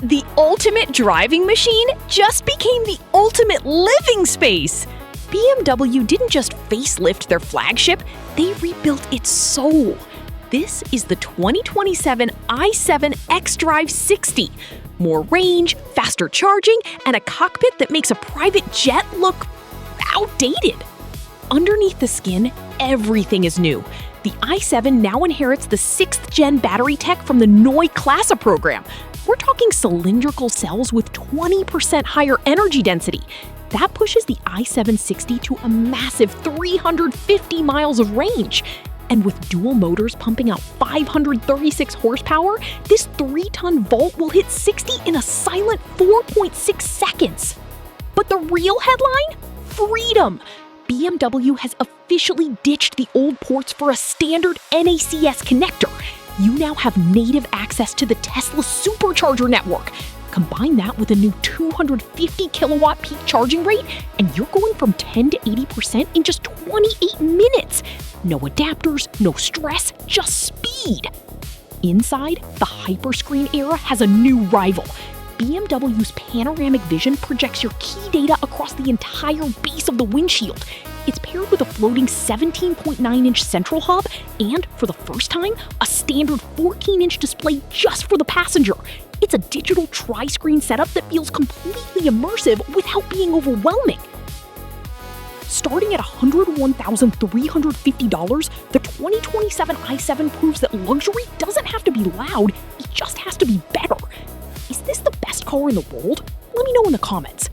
The ultimate driving machine just became the ultimate living space. BMW didn't just facelift their flagship, they rebuilt its soul. This is the 2027 i7 xDrive 60. More range, faster charging, and a cockpit that makes a private jet look outdated. Underneath the skin, everything is new. The i7 now inherits the 6th-gen battery tech from the Neue Klasse program. We're talking cylindrical cells with 20% higher energy density. That pushes the i7 60 to a massive 350 miles of range. And with dual motors pumping out 536 horsepower, this 3-ton Volt will hit 60 in a silent 4.6 seconds. But the real headline? Freedom! BMW has officially ditched the old ports for a standard NACS connector. You now have native access to the Tesla supercharger network. Combine that with a new 250 kilowatt peak charging rate, and you're going from 10 to 80% in just 28 minutes. No adapters, no stress, just speed. Inside, the Hyperscreen era has a new rival. BMW's panoramic vision projects your key data across the entire base of the windshield. It's paired with a floating 17.9-inch central hub and, for the first time, a standard 14-inch display just for the passenger. It's a digital tri-screen setup that feels completely immersive without being overwhelming. Starting at $101,350, the 2027 i7 proves that luxury doesn't have to be loud, it just has to be better. Is this the best car in the world? Let me know in the comments.